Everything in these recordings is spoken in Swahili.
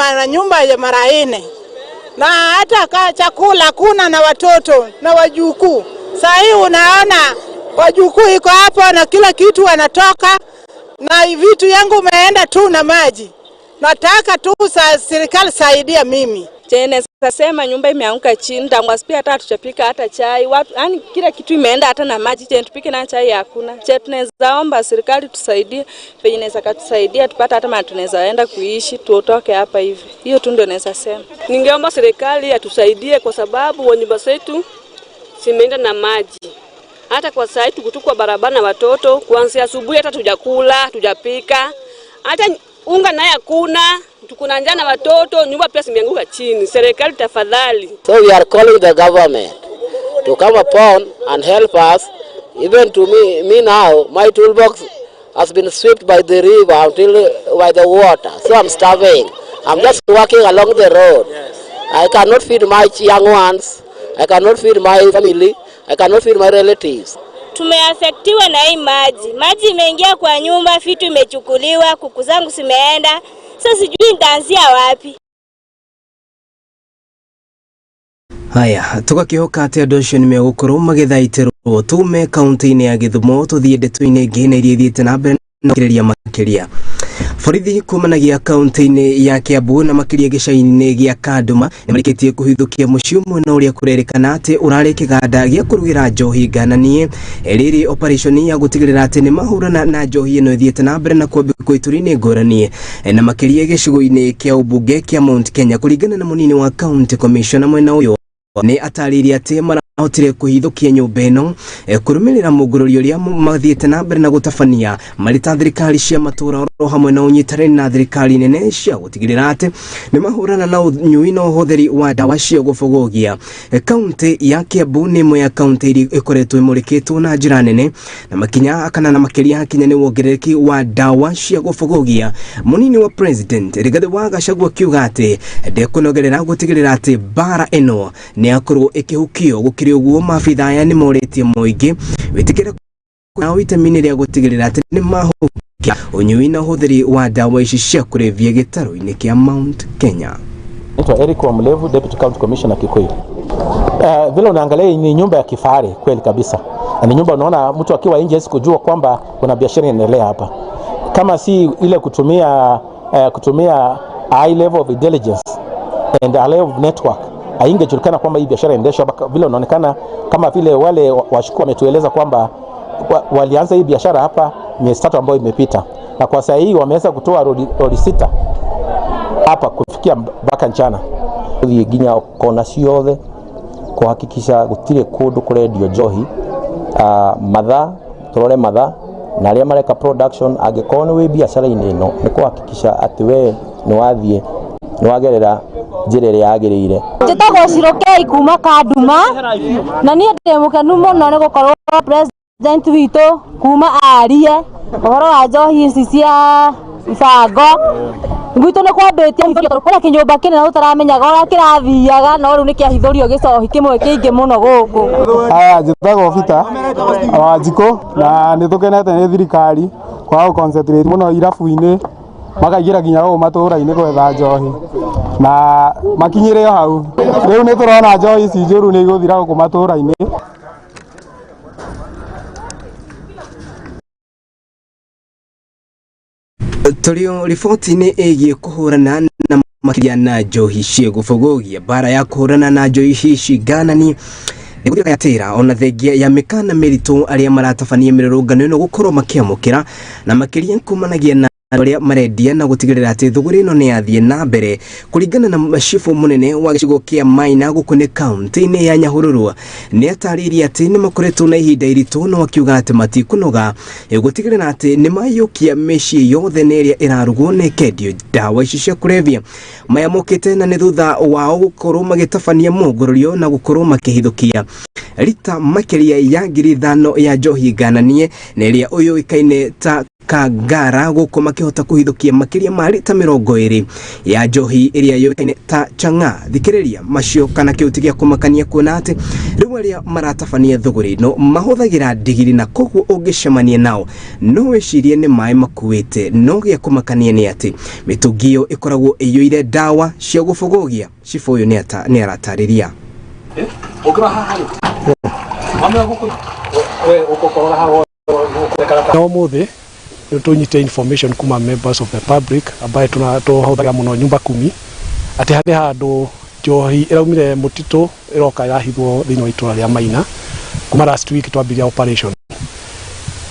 mara nyumba ya mara 4. Na hata chakula kuna na watoto na wajukuu. Sasa hii unaona wajukuu iko hapo na kila kitu wanatoka na vitu yangu umeenda tu na maji. Nataka tu serikali saidia mimi. Tena sasema nyumba imeanguka chini, tangu asipia hata tuchapika hata chai. Watu yani kila kitu imeenda hata na maji, tena tupike na chai hakuna. Tunaweza omba serikali tusaidie, penye inaweza kutusaidia tupate hata maana tunaweza enda kuishi, tuotoke hapa hivi. Hiyo tu ndio naweza sema. Ningeomba serikali atusaidie kwa sababu nyumba zetu zimeenda na maji. Hata kwa sasa tuko kwa barabara na watoto, kuanzia asubuhi hata tujakula, tujapika. Hata unga naye hakuna, tuko na njaa na watoto, nyumba pia zimeanguka chini. Serikali tafadhali. So we are calling the government to come upon and help us. Even to me now, my toolbox has been swept by the river until by the water. So I'm starving. I'm just walking along the road. I cannot feed my young ones. I cannot feed my family. I cannot feed my relatives. Tumeafektiwa na hii maji. Maji imeingia kwa nyumba, vitu imechukuliwa, kuku zangu zimeenda. Sasa sijui nitaanzia wapi. Haya, tugakihoka ati andu acio nimegukuru magithaitiro tume kaunti-ini ya Githumo tuthie ndeto-ini ngine iria ithiite na mbere na kireria makiria. Borithi kumanagia kaunti-ini ya Kiambu na makiria gicai-ini gia Kanduma nimarikitie kuhithukia muciĩ mwena uria kurerikana ati urari kiganda gia kurugira njohi ngananie riri operation ya gutigirira ati ni mahurana na njohi ino ithiite na mbere na kwambikwo ituri-ini ngurani na makiria gicigo-ini kia ubunge kia Mount Kenya kuringana na munini wa county commissioner mwena uyu ni atariria ati marahotire kuhithukia nyumba ino kurumirira mugururi uria mathiite na mbere na gutabania marita thirikari cia matura ro hamwe na unyitarani na thirikari nene cia gutigirira ati ni mahurana na unyui na uhuthiri wa dawa cia gufogogia. Kaunti ya Kiambu ni imwe ya kaunti iria ikoretwo imurikitwo na njira nene na makinya kana na makiria hakinya ni wongerereki wa dawa cia gufogogia. Munini wa president Rigathi wa Gachagua kiuga ati ndekunogerera gutigirira ati bara ino ni akorwo ikihukio gukiri uguo mabitha aya ni moretie moingi witikire na vitamini ria gutigirira ati ni mahukia unyui na uhuthiri wa dawa ici cia kurevia gitaro-ini kia Mount Kenya. Naitwa Eric Wamlevu, Deputy County Commissioner Kikuyu. Vile unaangalia ni nyumba ya kifahari kweli kabisa. Na ni nyumba unaona mtu akiwa nje sikujua kwamba kuna biashara inaendelea hapa. Kama si ile kutumia high level of intelligence and a level of network, haingejulikana kwamba hii biashara inaendeshwa. Vile unaonekana kama vile wale washukuru wametueleza kwamba walianza hii biashara hapa miezi 3 ambayo imepita, na kwa sasa hii wameweza kutoa rodi 6 hapa kufikia mpaka mchana. Ginya kona ciothe kuhakikisha gutire kundu kuredio njohi matha turore matha na aria mareka production agikona we biashara-ini ino ni kuhakikisha ati we ni wagerera njira iria yagirire. Njitagwo Cirokei kuma Kanduma na nie ndi mukenu muno ni gukorwo president witu kuma arie uhoro wa njohi ici cia ibango gwitu ni kwambitie kuna kinyumba kinene utaramenyaga uria kirathiaga no riu ni kiahithurio gicohi kimwe kiingi muno guku. Njitagwo Peter wa Njiko na ni tukenete ni thirikari kwa concentrate muno irabu-ini makagira ginya o matura-ini gwetha njohi na makinyire hau riu ni turona njohi ici njuru ni iguthira ku matura-ini. Turio riboti-ini igie kuhurana na makiria na njohi cia gufogogia. Bara ya kuhurana na njohi ici nganani niguthika yatira ona thengia ya mikana meritu aria maratabania mirurungano ino gukorwo makiamukira na makiria kumanagia na aria marendia na gutigirira ati thuguri ino ni yathie na mbere kuringana na mashifu munene wa gicigo kia Maina gukune kaunti-ini ya Nyahururu ni atariria ati ni makoretwo na ihinda iritu no akiuga ati matikunoga gutigirira ati ni mayukia meci yothe ni iria irarugwo ni kendio dawa ici cia kurevia mayamukite na ni thutha wao gukorwo magitabania mugururio na gukorwo makihithukia rita makiria ya 5,000 ya njohi ngananie na iria uyu ikaine ta Kagara guko makihota kuhithukia makiria mari ta 20 ya njohi iria yokaine ta changa thikiriria macio kana kiuti gia kumakania kuona ati rimwe ria maratabania thuguri no mahuthagira ndigiri na koguo ungicemania nao no wecirie ni mai makuite no gia kumakania ni ati mitungio ikoragwo iyoire dawa cia gufugogia cifu uyu ni aratariria no muthi tunyite information kuma members of the public ambaye tunahothaga muno nyumba 10 ati hari handu njohi iraumire mutito iroka yahithwo thini wa itura ria Maina kuma last week twambiria operation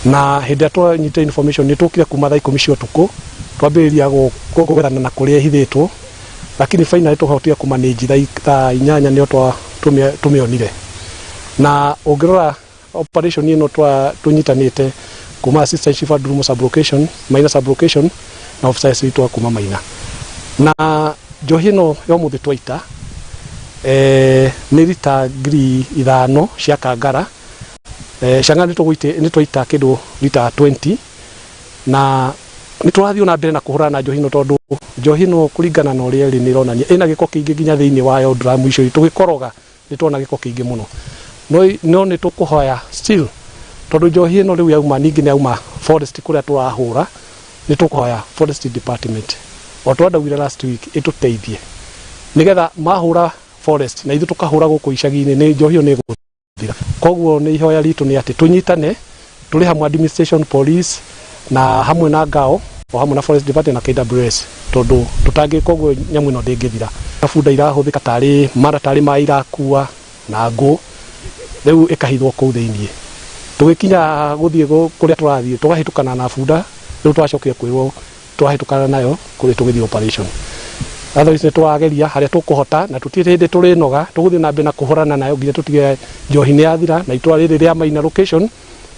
na hindi tunyite information ni tukire kuma thaa 10 cia utuku twambiriria gugerana na kuria hithitwo lakini finally tuhotire ku manage thaa 8 nio tumionire na ungirora operation ino tunyitanite kuma assistant chief adrumo sublocation Maina sublocation na officers witu kuma Maina na njohino yo muthi twaita ni rita ngiri 5 cia kangara canga ni twaita kindu rita 20 na ni turathio na mbere na kuhurana njohino tondu njohino kuringana na uria ri ni ronania ina giko kingi ginya thiini wayo drum icio tugikoroga ni tuona giko kingi muno no ni tukuhoya still tondu njohi ino riu yauma ningi ni yauma forest kuria turahura ni tukuhoya forest department otwandawira last week ituteithie nigetha mahura forest na ithu tukahura guku icagi-ini ni njohi ino ni guthira koguo ni ihoya ritu ni ati tunyitane tuli hamwe administration police na hamwe na ngao o hamwe na forest department na KWS tondu tutangi koguo nyamu ino ndingithira bunda irahuthika tari mara tari mai irakua na ngo riu ikahithwo kuu thiini tugikinya guthie kuria turathie tugahitukana na bunda riu twacokia kwirwo twahitukana nayo kuri tugithie operation otherwise ni twageria haria tukuhota na tutire hindi turi noga tuguthie na mbere na kuhorana nayo nginya tutige njohi ni yathira na itwa riri ria Maina location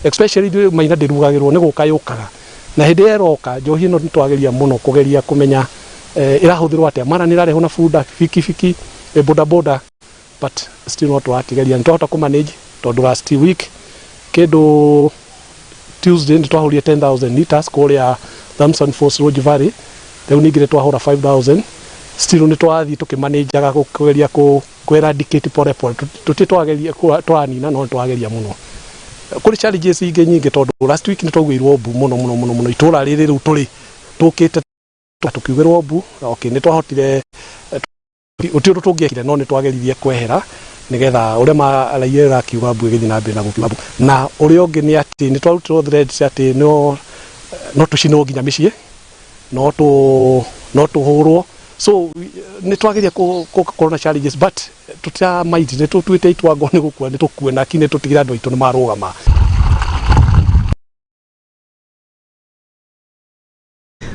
especially Maina ndirugagirwo ni gukayukaga na hindi eroka njohi no twageria muno kugeria kumenya irahuthirwo atia mara ni rareho na bunda fiki boda but still not wakigeria ntota ku manage tondu last week kedo Tuesday ni twahuria 10,000 liters kuria Thompson Force Road Valley riu ningire twahura 5,000 still ni twathi tukimanage kugeria ku eradicate pore tutitwageria twanina no twageria muno kuri challenges ingi nyingi tondu last week ni twagwirwo mbu muno itura riri riu turi tukite tukiugirwo mbu okay ni twahotire utiru tungiekire no ni twagerithie kwehera nigetha uria maraiyera kiuga mbu githi na mbere na gukiwa na uria ungi ni ati ni twarutirwo threads ati no tucino nginya micii no tuhurwo so ni twageria corona challenges but tuta might ni tutwite itwango ni gukua ni tukuena kine tutigira andu aitu ni marugama.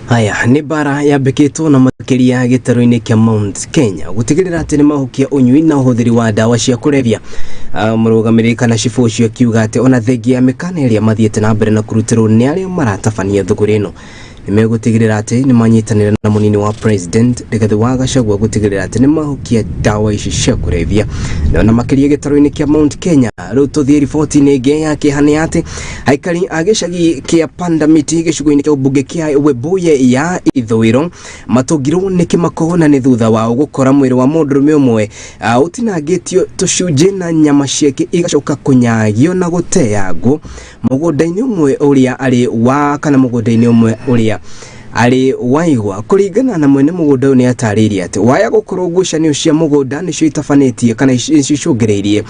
Haya ni bara ya beketwo na makiria gitaro-ini kia Mount Kenya gutigirira ati ni mahukia unyui na uhuthiri wa dawa cia kurevya murugamiri kana cifu ucio kiuga ati ona thengi ya mikana iria mathiete na mbere na kurutirwo ni aria maratabania thuguri ino nimegutigirira ati ni manyitanira na munini wa president Rigathi wa Gachagua gutigirira ati ni mahukia dawa ici cia kurevya na makiria gitaro-ini kia Mount Kenya riu tuthie riboti ni nge yake hani ati aikari agicagi kia Pandamiti gicigo-ini kia ubunge kia Webuye ya Ithwiro matugirwo ni kimako na ni thutha wao gukora mwiri wa mundurume umwe utinangitio tucunje na nyama ciake igacoka kunyagio na guteangwo mugunda-ini umwe uria ari wa kana mugunda-ini umwe uria ari waigwa kuringana na mwene mugunda ni atariria ati waya gukorwo ngucanio cia mugunda nicio itafanetie kana icicungireirie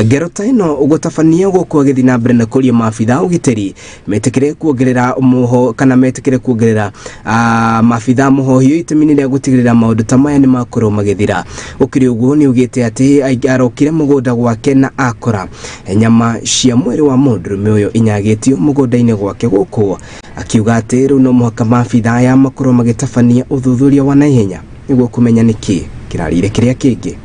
ngerota ino ugutafania guku agithi na mbere na kuria maabitha ugiteri metekere kuongerera muho kana metekere kuongerera maabitha muhohio itemini ria gutigirira maundu ta maya ni makorwo magithira ukiri uguo ni ugite ati arokire mugunda gwake na akora nyama cia mwiri wa mundurume uyu inyagitio mugunda-ini gwake guku akiuga ati riu no muhaka maabitha ya makorwo magitafania uthuthuria wa naihenya niguo kumenya niki kirarire kiria kingi.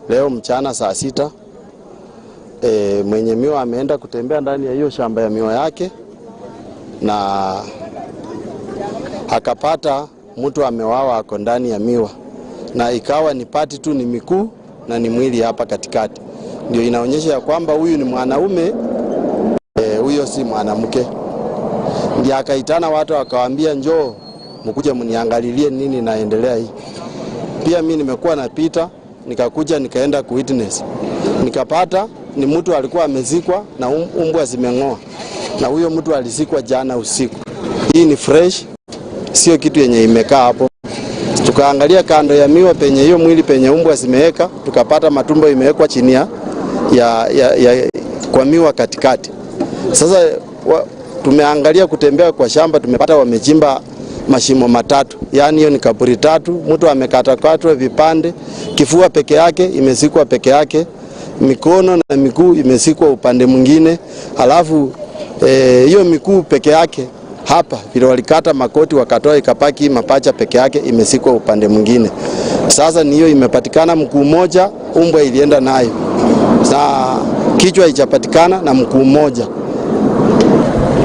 Leo mchana saa 6 mwenye miwa ameenda kutembea ndani ya hiyo shamba ya miwa yake na akapata mtu amewawa ako ndani ya miwa, na ikawa ni pati tu, ni miguu na ni mwili hapa katikati. Ndio inaonyesha ya kwamba huyu ni mwanaume, huyo si mwanamke. Ndio akaitana watu akawaambia, njoo mkuje mniangalilie nini naendelea hii. Pia mimi nimekuwa napita, nikakuja nikaenda kuwitness. Nikapata ni mtu alikuwa amezikwa na umbwa zimeng'oa, na huyo mtu alizikwa jana usiku. Hii ni fresh, sio kitu yenye imekaa hapo. Tukaangalia kando ya miwa penye hiyo mwili penye umbwa zimeweka, tukapata matumbo imewekwa chini ya kwa miwa katikati. Sasa tumeangalia kutembea kwa shamba, tumepata wamechimba mashimo matatu, yani hiyo ni kaburi tatu. Mtu amekatakatwa vipande, kifua peke yake imezikwa peke yake, mikono na miguu imezikwa upande mwingine, alafu hiyo miguu peke yake hapa vile walikata makoti wakatoa ikapaki mapacha peke yake imezikwa upande mwingine. Sasa ni hiyo imepatikana mguu mmoja, umbwa ilienda nayo, na kichwa haijapatikana na mguu mmoja.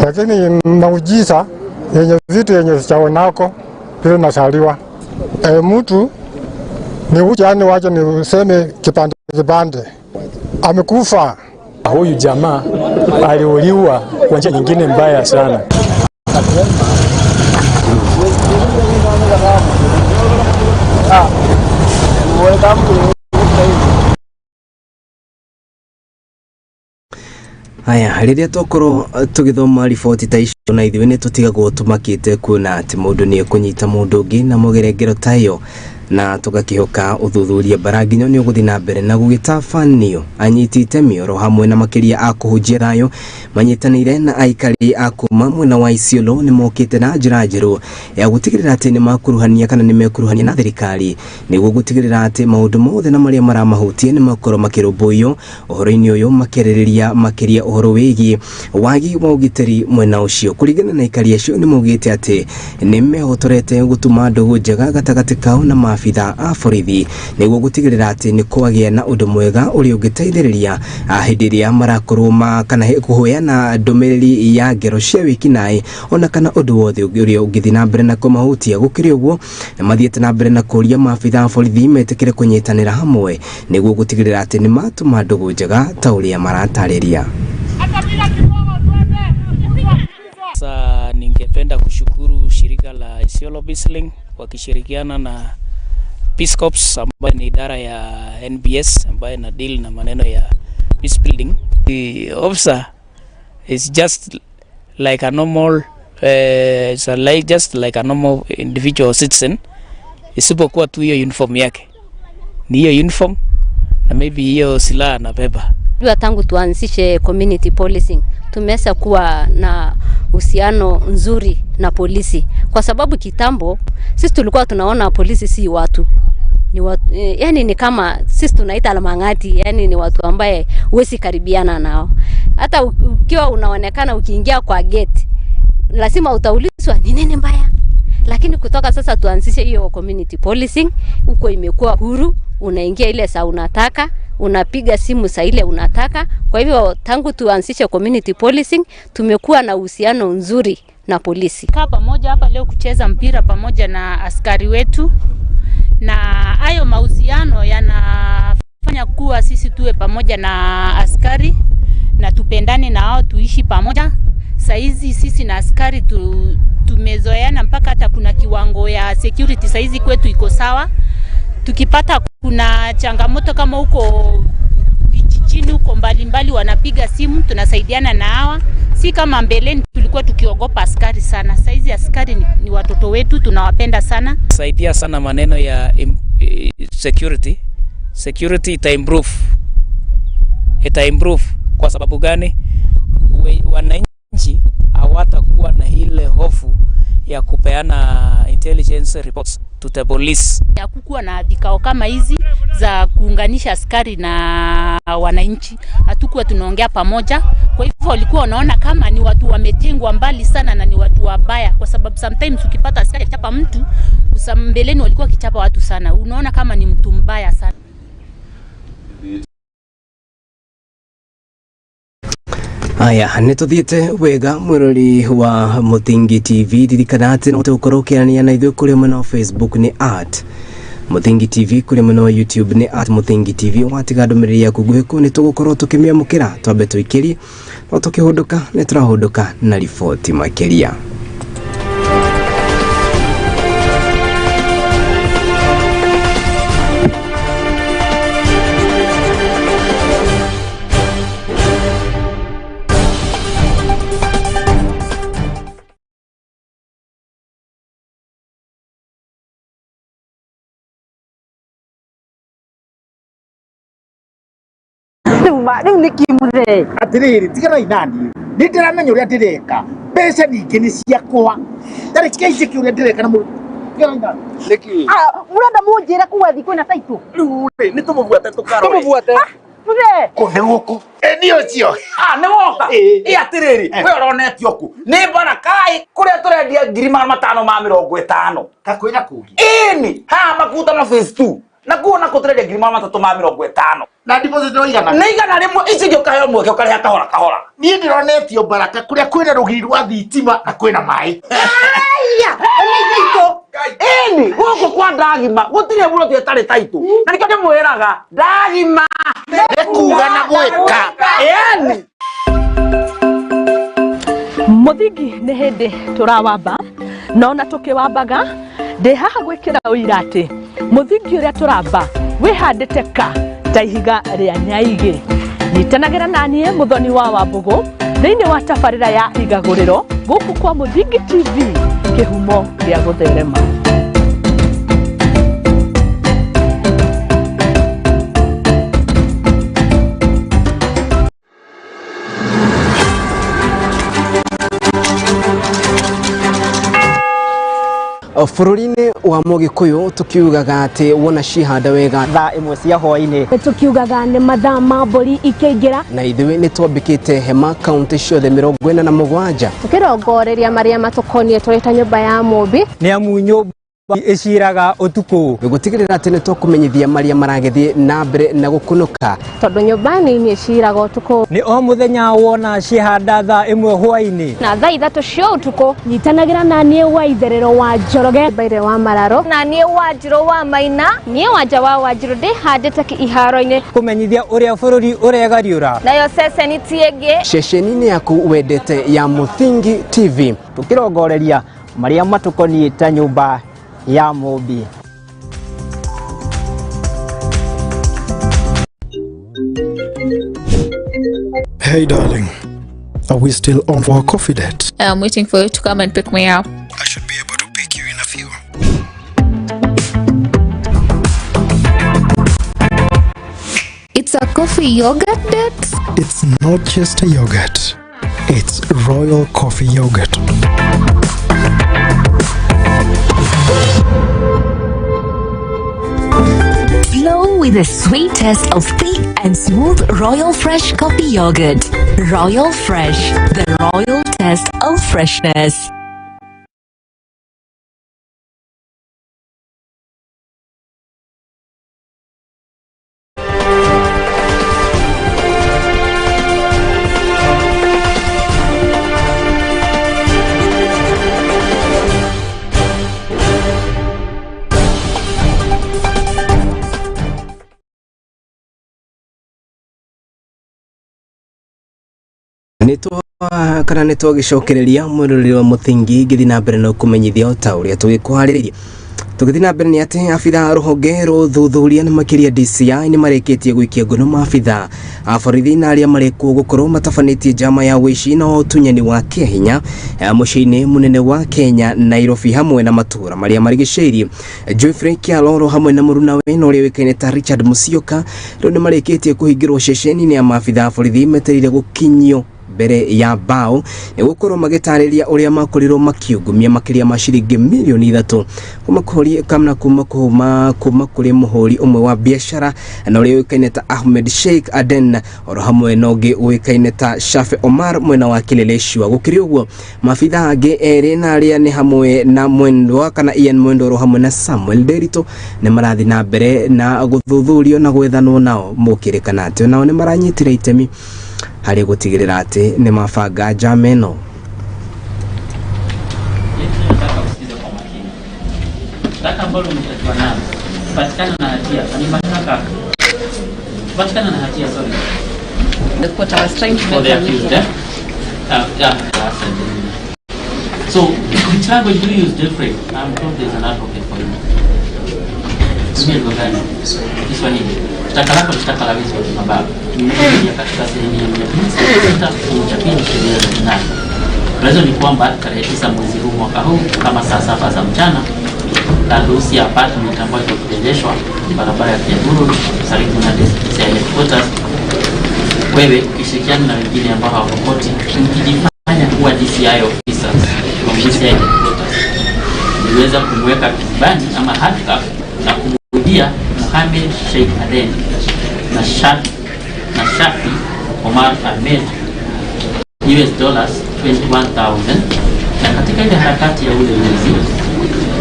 Lakini naujiza yenye vitu yenye sichaonako vile nasaliwa. Mtu ni ujani waje ni useme kipande amekufa. Huyu jamaa aliuliwa kwa njia nyingine mbaya sana. Haya, riria tokoro tugithoma riboti ta icio na ithuĩ nĩ tũtigagwo tũmakĩte kuona atĩ mũndũ nĩ kũnyita mũndũ ũngĩ na mũgerengero ta ĩyo, na tugakihoka uthuthuria baranginyo nĩ ũgũthiĩ na mbere na gũgĩtabanio anyitĩte mĩoro hamwe na makĩria a kũhunjia thayũ manyitanĩire na aikari a kuma mwena wa Isiolo nĩ mokĩte na njĩra njerũ ya gũtigĩrĩra atĩ nĩ makuruhania kana nĩ mekuruhania na thirikari nĩguo gũtigĩrĩra atĩ maũndũ mothe na marĩa maramahutia nĩ makorwo makĩrũmbũiyo ũhoro-inĩ ũyũ makĩarĩrĩria makĩria ũhoro wĩgiĩ wagi wa ũgitĩri mwena ũcio. Kũringana na aikari acio nĩ maugĩte atĩ nĩ mehotorete gũtuma ndũgũ njega gatagatĩ kao na maabitha a borithi nĩguo gũtigĩrĩra atĩ nĩ kwagĩa na ũndũ mwega ũrĩa ũngĩteithĩrĩria hĩndĩ ĩrĩa marakorwo kana kũhoyana ndũmĩrĩri ya ngero cia wĩkinaĩ ona kana ũndũ wothe ũrĩa ũngĩthiĩ na mbere na kũmahutia. Gũkĩrĩ ũguo mathiĩte na mbere na kũria maabitha a borithi metĩkĩre kũnyitanĩra hamwe nĩguo gũtigĩrĩra atĩ nĩ matuma ndũgũ njega ta ũrĩa maratarĩria. Sasa ningependa kushukuru shirika la Isiolo Peacelink wakishirikiana na Peace Corps ambayo ni idara ya NBS ambayo ina deal na maneno ya peace building. The officer is just like a normal just like a normal individual citizen, isipokuwa tu hiyo uniform yake ni hiyo uniform na maybe hiyo silaha anabeba. Tangu tuanzishe community policing tumeweza kuwa na uhusiano nzuri na polisi, kwa sababu kitambo sisi tulikuwa tunaona polisi si watu, ni watu, yani ni kama sisi tunaita almangati, yani ni watu ambaye huwezi karibiana nao. Hata ukiwa unaonekana ukiingia kwa gate lazima utaulizwa ni nini mbaya. Lakini kutoka sasa tuanzishe hiyo community policing, huko imekuwa huru, unaingia ile saa unataka, unapiga simu saa ile unataka. Kwa hivyo tangu tuanzishe community policing tumekuwa na uhusiano nzuri na polisi. Kaa pamoja hapa leo kucheza mpira pamoja na askari wetu, na hayo mahusiano yanafanya kuwa sisi tuwe pamoja na askari na tupendane na hao, tuishi pamoja. Saizi sisi na askari tumezoeana mpaka hata kuna kiwango ya security saizi kwetu iko sawa. Tukipata kuna changamoto kama huko vijijini huko mbalimbali wanapiga simu, tunasaidiana na hawa. Si kama mbeleni tulikuwa tukiogopa askari sana. Saizi askari ni watoto wetu, tunawapenda sana. Saidia sana maneno ya security. Security ita improve. Kwa sababu gani? Wananchi hawatakuwa na ile hofu ya kupeana intelligence reports to the police. Hakukuwa na vikao kama hizi za kuunganisha askari na wananchi, hatukuwa tunaongea pamoja. Kwa hivyo walikuwa wanaona kama ni watu wametengwa mbali sana na ni watu wabaya, kwa sababu sometimes ukipata askari akichapa mtu, mbeleni walikuwa kichapa watu sana, unaona kama ni mtu mbaya sana. Aya, netuthiete wega mwirori wa Muthingi TV dirikanate no tukorokirania na ithuĩ kũrĩ mwena wa Facebook ni @Muthingi TV, kũrĩ mwena wa YouTube ni @Muthingi TV. watiga ndũmĩrĩri yaku nguhĩ kũ nĩ tũgũkorwo tũkĩmĩamũkĩra twambe tũikĩrie no tũkĩhũndũka nĩ tũrahũndũka na riboti makĩria. Riu nä kimuthe atirä tigana inani nä ndä ramenya å rä a ndä reka mbeca ningä nä ciakwa tarä kä ainjä kä å rä a ndä reka na må renda må njä re kuga thikå na taitå rä nä tå må buate tå karå kå nä gå kå nä å cio nä woka atirä rä we oronetio kå nä mbarakai kå rä a tå rendia 550 kakwä na kå ni haha makuta ma phase 2 na kuona ko tũrendia 350 na deposit no igana na igana rimwe ici gyo kaheo mweke ukareha kahora niĩ ndironetio Baraka kuria kwina rugiri rwa thitima na kwina mai aya ni ito eni goko kwa ndagima gutire buro tie tari taitu na nikyo ndimwiraga ndagima nekuga na gwika eni Muthingi nĩ hĩndĩ tũrawamba no na tũkĩwambaga ndĩ haha gwĩkĩra ũira atĩ Muthingi ũrĩa tũramba wĩhandĩte ka ta ihiga rĩa nyaigĩ. Nyitanagĩra naniĩ Mũthoni wa Wambũgũ thĩinĩ wa tabarĩra ya igagũrĩro gũkũ kwa Muthingi TV, kĩhumo gĩa gũtherema. Bũrũri-inĩ wa Mũgĩkũyũ tukiugaga atĩ wona cihanda wega thaa ĩmwe cia hwaĩ-inĩ tukiugaga nĩ mathaa ma mbũri ikĩingĩra na ithuĩ nĩ twambĩkĩte hema kaunti ciothe 47 tũkĩrongoreria marĩa matũkoniĩ tũrĩ ta nyũmba ya mũmbi nĩ amu nyũmba iciraga ũtukũ gũtigĩrĩra atĩ nĩ twakũmenyithia marĩa maragĩthiĩ na mbere na gũkũnũka tondũ nyũmba nini iciraga ũtukũ nĩ o mũthenya wona cihanda thaa ĩmwe hwaĩ-inĩ na thaa 3 cia ũtukũ nyitanagĩra na niĩ wa itherero wa Njoroge Mbaire wa Mararo na niĩ wa Njirũ wa Maina niĩ Wanja wa Wanjirũ ndĩhandĩte iharo-inĩ kũmenyithia ũrĩa bũrũri ũregariũra nayo ceceni ti ĩngĩ ceceni-inĩ yaku wendete ya Muthingi TV tũkĩrongoreria marĩa matũkoniĩ ta nyũmba ya mũmbi. Hey darling, are we still on for our coffee date? I'm waiting for you to come and pick me up. I should be able to pick you in a few. It's a coffee yogurt date? It's not just a yogurt, it's royal coffee yogurt. Flow with the sweet taste of thick and smooth Royal Fresh coffee yogurt. Royal Fresh, the royal taste of freshness. Kana nĩ twagĩcokereria mwĩroreri wa Muthingi gĩthiĩ na mbere na kũmenyithia o ta ũrĩa tũgĩkũharĩrĩria. Tũgĩthiĩ na mbere nĩ atĩ abitha rũhonge rwa ũthuthuria na makĩria DCI nĩ marĩkĩtie gũikia ngono maabitha a borithi na arĩa marĩkuo gũkorwo matabanĩtie njama ya wĩici na ũtunyani wa kĩhinya mũciĩ-inĩ mũnene wa Kenya Nairobi hamwe na matũũra marĩa marigicĩirie. Geoffrey Kĩaloro hamwe na mũrunawe na ũrĩa wĩkaine ta Richard Musyoka rĩu nĩ marĩkĩtie kũhingĩrwo ceceni-inĩ ya maabitha a borithi metereire gũkinyio mbere ya bao nĩ gũkorwo magĩtarĩria ũrĩa makorirwo makiungumia makĩria ma ciringi milioni 3 kumakũria kamna kuma kũrĩ mũhũri ũmwe wa biashara na ũrĩa wĩkaine ta Ahmed Sheikh Aden oro hamwe na ũngĩ wĩkaine ta Shafe Omar mwena wa Kileleshwa. Gũkĩrĩ ũguo maabitha angĩ erĩ na arĩa nĩ hamwe na Mwendwa kana Ian Mwendwa hamwe na Samuel Derito nĩ marathiĩ na mbere na gũthuthurio na gwethanwo nao mũkĩrĩkana atĩ nao nĩ maranyitire itemi harĩ gũtigĩrĩra atĩ nĩ mabanga njama ĩno. Taka ambalo umetakiwa nalo patikana na hatia ni mashtaka patikana na hatia sorry the court was trying to make a so which language do you use different? I'm told there's an advocate for you. Tumia lugha gani? Kiswahili. Shtaka lako ni shtaka la wizi wa kimabavu. Ni katika sehemu ya 106 fungu cha pili sheria za jinai. Reason ni kwamba tarehe 9 mwezi huu mwaka huu kama saa 7 za mchana na dosi ya apartment ambayo itakujengeshwa barabara ya Kiaguru karibu na DCI headquarters, wewe ukishirikiana na wengine ambao hawakoti mkijifanya kuwa DCI officers wa DCI headquarters, niweza kumweka kibani ama handcuff na kumrudia Mohamed Sheikh Aden na Shafi Omar Ahmed $21,000, na katika ile harakati ya ule wizi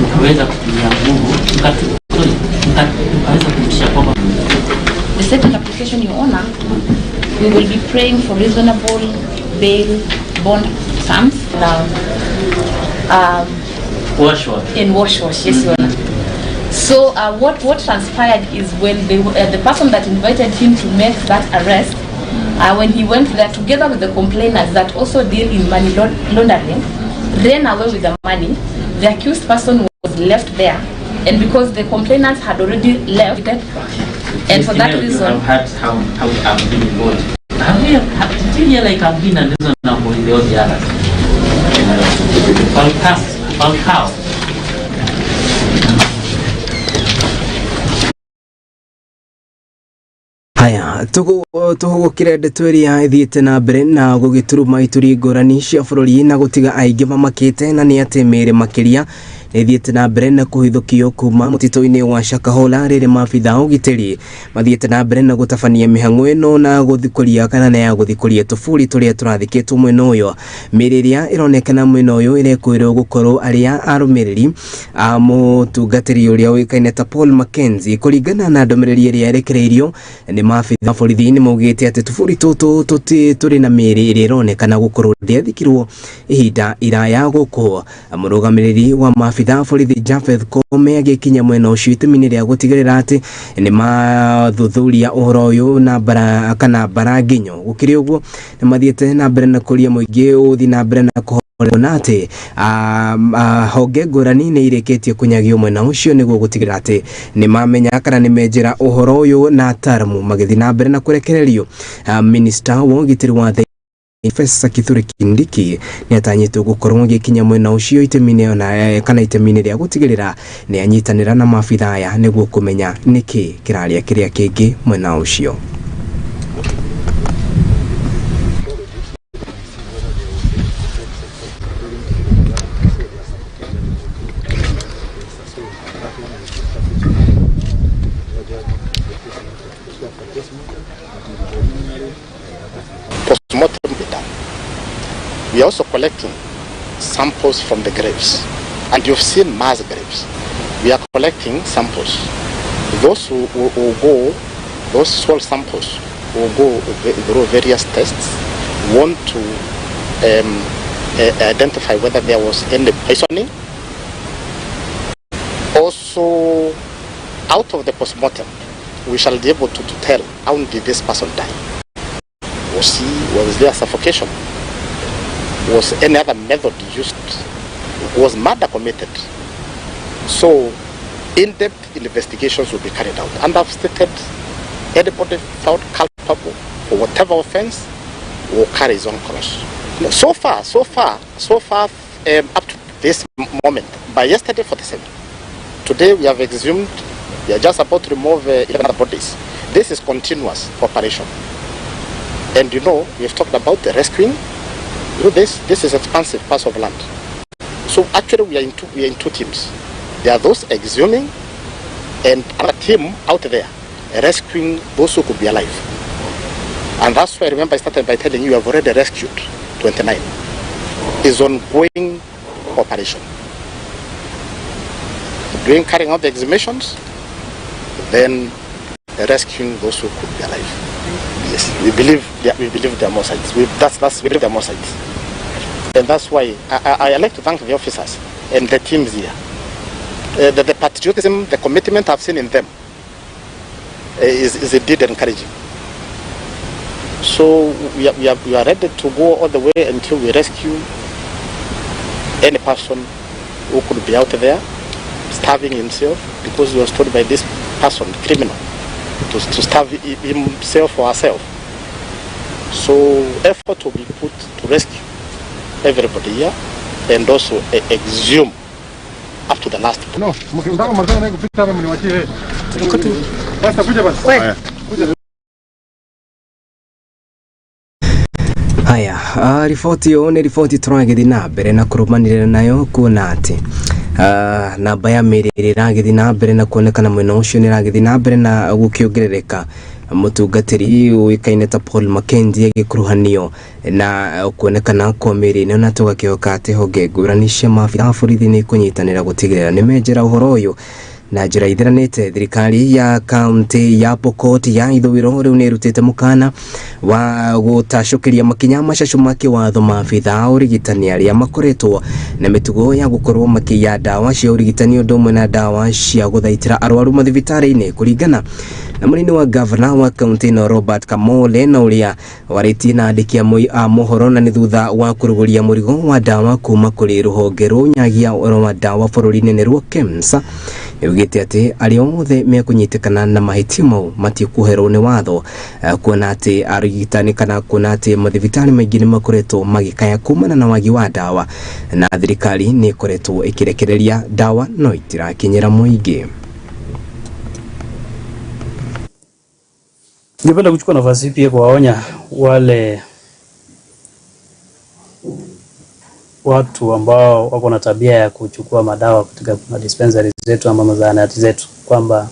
ukaweza kutumia nguvu ukaweza kumtisha kwamba the second application, Your Honor, we will be praying for reasonable bail bond sums wash yes, Your Honor. So what transpired is when the person that invited him to make that arrest, when he went there together with the complainants that also deal in money laundering, ran away with the money. The accused person was left there, and because the complainants had already left, and for that reason, I've heard how I've been involved. Did you hear like I've been a little number in the others? About how? Haya, tũgũkĩre ndeto ĩrĩa ĩthiĩte na mbere na gũgĩturuma ituri ngũrani cia bũrũri na gũtiga aingĩ mamakĩte, na nĩ atĩ mĩĩrĩ makĩria nĩthiĩte na mbere na kũhithũkio kuma mũtitũ-inĩ wa Shakahola rĩrĩ maabitha ũgitĩri mathiĩte na mbere na gũtabania mĩhang'o ĩno na gũthikũria kana na ya gũthikũria tũburi tũrĩa tũrathikĩtwo mwena ũyũ. Mĩĩrĩ ĩrĩa ĩronekana mwena ũyũ ĩrekwĩrwo gũkorwo arĩa arũmĩrĩri a mũtungatĩri ũrĩa ũĩkaine ta Paul Mackenzie. Kũringana na ndũmĩrĩri ĩrĩa yarekereirio nĩ maabitha borithi nĩ maugĩte atĩ tũburi tũtũ tũrĩ na mĩĩrĩ ĩrĩa ĩronekana gũkorwo ndĩathikirwo ihinda iraya gũkũ. Mũrũgamĩrĩri wa maabitha borithi Jafeth Kome agĩkinya mwena ũcio itemi-inĩ rĩa gũtigĩrĩra atĩ nĩ mathuthuria ũhoro ũyũ na bara nginyo. Gũkĩrĩ ũguo nĩ mathiĩte na mbere na kũria mũingĩ ũthi na mbere na kũhorera atĩ honge ngũrani nĩ irĩkĩtie kũnyagio mwena ũcio nĩguo gũtigĩrĩra atĩ nĩ mamenya kana nĩ menjera ũhoro ũyũ na ataaramu magĩthiĩ na mbere na kũrekererio. Minister wa ũgitĩri wa Profesa Kithure Kindiki nĩ atanyĩtwo gũkorwo agĩkinya mwena ũcio itemi-inĩ na kana itemi-inĩ rĩa gũtigĩrĩra nĩ anyitanĩra na maabitha aya nĩguo kũmenya nĩkĩ kĩrarĩa kĩrĩa kĩngĩ mwena ũcio. We are also collecting samples from the graves, and you've seen mass graves. We are collecting samples. Those who will go, those soil samples will go through various tests. We want to identify whether there was any poisoning. Also, out of the postmortem, we shall be able to tell how did this person die. Was there suffocation? Was any other method used? Was murder committed? So, in-depth investigations will be carried out. And I've stated, anybody found culpable for whatever offense will carry his own cross. So far, up to this moment, by yesterday 47, today we have exhumed, we are just about to remove 11 other bodies. This is continuous operation. And you know, we've talked about the rescuing. You know, this is expansive parts of land. So actually we are in two teams. There are those exhuming and another team out there rescuing those who could be alive. And that's why I remember I started by telling you have already rescued 29. It's ongoing operation. Carrying out the exhumations, then rescuing those who could be alive. Yes, we believe there are more sites. We believe there are more sites. And that's why I like to thank the officers and the teams here. The patriotism, the commitment I've seen in them is indeed encouraging. So we are ready to go all the way until we rescue any person who could be out there starving himself because he was told by this person, criminal, to starve himself or herself. So effort will be put to rescue everybody here and also exhume up to the last. No, haya, ripoti yo ni ripoti turagithi na mbere na kurumanira nayo kuona ati namba ya mirire iragithi na mbere na kuonekana mwena ucio ni iragithi na mbere na gukiongerereka. Mutungatiri uikaine ta Paul Mackenzie agikuruhanio na kuonekana kwa mirire na tugakioka ati honge nguranisha maabitha borithi ni kunyitanira gutigirira ni menjera uhoro uyu na njira ithiranite. Thirikari ya kaunti ya Pokot ya ithuriro riu ni rutite mukana wa gutashukiria makinya macacu ma kiwatho maabitha urigitani aria makoretwo na mitugo ya gukorwo makiya dawa cia urigitani undu umwe na dawa cia guthaitira arwaru mathibitari-ini kuringana na munini wa governor wa kaunti no Robert Kamole na uria wariti na andiki a mohoro na ni thutha wa kuruguria murigo wa dawa kuma kuri ruhonge runyagia wa dawa bururi-ini ni ruo KEMSA. Yugite ati ari othe mekunyitikana na mahitio mau matikuherwo ni watho kuona ati arigitani kana kuona ati mathibitari maingi ni makoretwo magikaya kumana na wagi wa dawa na thirikari ni koretwo ikirekereria dawa no itirakinyira muingi. Ningependa kuchukua nafasi pia kuwaonya wale watu ambao wako na tabia ya kuchukua madawa katika dispensary zetu ama zahanati zetu kwamba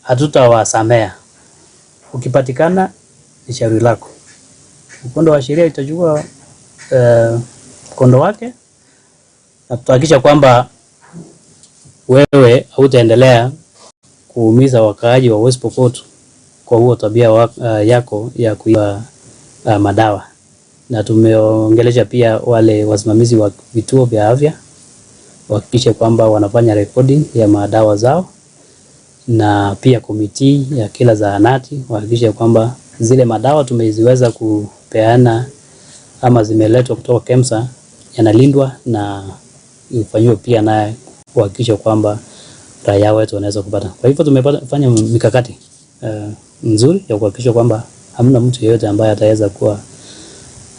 hatutawasamea. Ukipatikana ni shauri lako. Mkondo wa sheria itachukua mkondo wake na tutahakikisha kwamba wewe hautaendelea kuumiza wakaaji wa West Pokot kwa huo tabia yako ya kuiba madawa. Na tumeongelesha pia wale wasimamizi wa vituo vya afya wahakikishe kwamba wanafanya recording ya madawa zao, na pia komiti ya kila zahanati wahakikishe kwamba zile madawa tumeziweza kupeana ama zimeletwa kutoka KEMSA yanalindwa na ifanywe pia naye kuhakikisha kwamba raia wetu wanaweza kupata. Kwa hivyo tumefanya mikakati nzuri ya kuhakikisha kwamba hamna mtu yeyote ambaye ataweza kuwa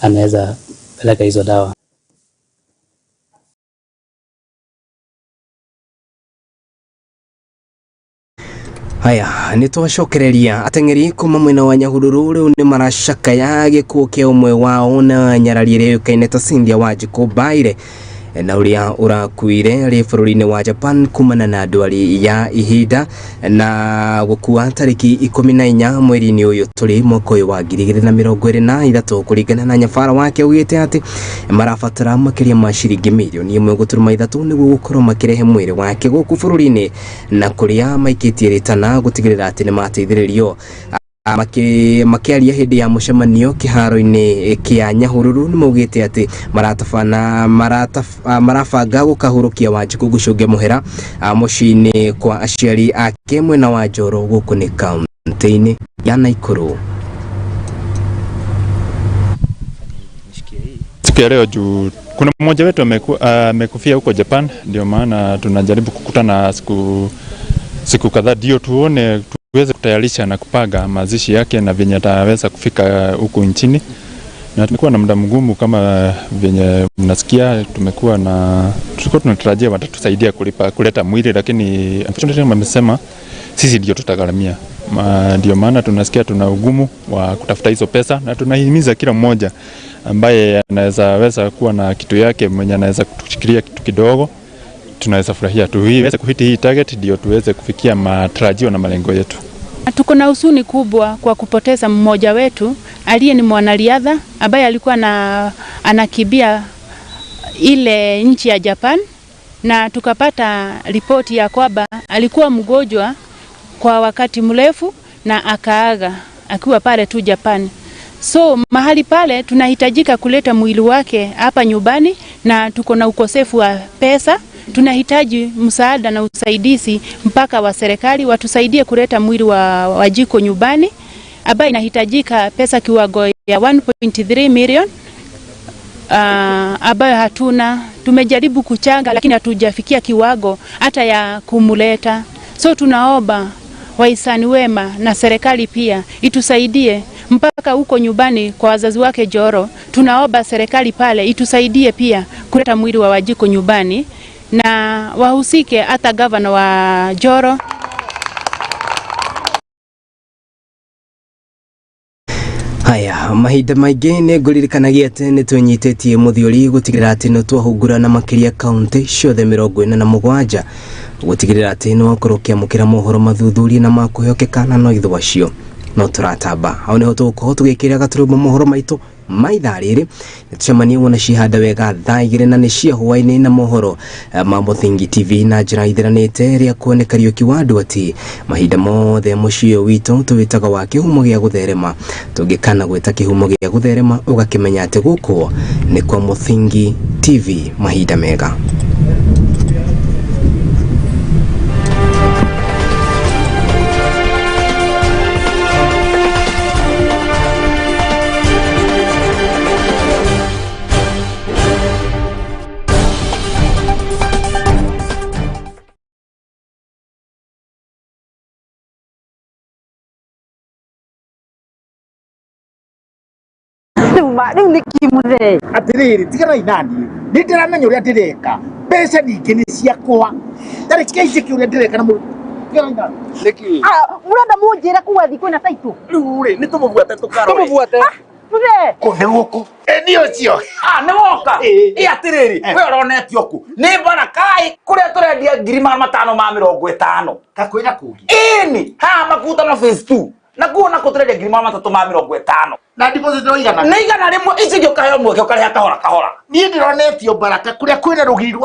anaweza peleka hizo dawa. Haya, nitwacokereria atengeri kuma mwena wa Nyahururu riu ni maracaka ya gikuo kia umwe wao na nyarari ria yukaine ta Cynthia Wanjiku Baire na uria urakuire ri bururi-ini wa Japan kumana na ndwari ya ihinda na gukua tariki 14 mweri-ini uyu turi mwaka uyu wa 2023 kuringana na nyabara wake ugite ati marabatara makiria ma ciringi milioni 1.3 niguo gukorwo makirehe mwiri wake guku bururi-ini na kuria maikitie ritana gutigirira ati ni mateithiririo makiaria hindi ya mucemanio kiharo-ini kia Nyahururu ni maugite ati marabanga gukahurukia Wanjiku gucunge muhera muciini kwa aciari ake mwena wa Njoro guku ni kaunti-ini ya Naikuru. Siku ya leo juu kuna mmoja wetu amekufia huko Japan, ndio maana tunajaribu kukutana siku kadhaa ndio tuone tuweze kutayarisha na kupanga mazishi yake na venye ataweza kufika huko nchini. Na tumekuwa na muda mgumu kama venye mnasikia, tulikuwa tunatarajia watatusaidia kuleta mwili, lakini unfortunately wamesema sisi ndio tutagharamia. Ndio maana tunasikia tuna ugumu wa kutafuta hizo pesa, na tunahimiza kila mmoja ambaye anaweza kuwa na kitu yake, mwenye anaweza kutushikilia kitu kidogo, tunaweza furahia tuweze kuhiti hii target ndio tuweze kufikia matarajio na malengo yetu. Tuko na huzuni kubwa kwa kupoteza mmoja wetu aliye ni mwanariadha ambaye alikuwa anakimbia ile nchi ya Japan, na tukapata ripoti ya kwamba alikuwa mgonjwa kwa wakati mrefu na akaaga akiwa pale tu Japan. So mahali pale tunahitajika kuleta mwili wake hapa nyumbani, na tuko na ukosefu wa pesa. Tunahitaji msaada na usaidizi mpaka wa serikali watusaidie kuleta mwili wa Wajiko nyumbani, ambayo inahitajika pesa kiwango ya 1.3 million, ambayo hatuna. Tumejaribu kuchanga lakini hatujafikia kiwango hata ya kumuleta. So tunaomba wahisani wema na serikali pia itusaidie mpaka huko nyumbani kwa wazazi wake Joro. Tunaomba serikali pale itusaidie pia kuleta mwili wa Wajiko nyumbani, na wahusike hata gavana wa Joro. Haya, mahinda maingĩ nĩ ngũririkanagia atĩ nĩ tũnyitĩtie mũthiũri gũtigĩrĩra atĩ nĩ twahungura makĩria kaunti ciothe 47 gũtigĩrĩra atĩ nĩ wakorwo kĩamũkĩra mohoro mathuthurie na makũhĩokeka na no ithuĩ acio no tũratamba. Hau nĩho tũgũkorwo tũgĩkĩrĩra gaturuma mohoro maitũ ma ithaa rĩrĩ. Nĩtũcemanie wona cihanda wega thaa 2 na nĩ cia hwaĩ-inĩ na mohoro ma Muthingi TV na njĩra ithiranĩte rĩa kuone Kariuki wa Nduati. Mahinda mothe mũciĩ witũ tũwĩtaga wa kĩhumo gĩa gũtherema. Tũngĩkana gwĩta kĩhumo gĩa gũtherema ũgakĩmenya atĩ gũkũ nĩ kwa Muthingi TV. Mahinda mega. Riu nĩ kimuthe atiriri tigana inani nĩ ndĩramenya ũrĩa ndĩreka mbeca ningĩ nĩ ciakwa ndarĩ kĩnjĩki ũrĩa ndĩreka na tigana inani nĩki mũrenda mũnjĩre kuwa thikũ na taitũ rĩu rĩ nĩ tũmũbuate tũkarore muthe kũnde gũkũ nĩ ũcio nĩ woka atiriri we ũronetio ku nĩ Barakai kũrĩa tũrendia 550 kakwĩra kũngĩ ĩni ha makutano phase 2 na kuona kũtũrendia 350 na deposit oigana nĩ igana rĩmwe ici gĩũkaheo mweke ũkareha kahora niĩ ndĩronetio Baraka kũrĩa kwĩna rũgiri rwa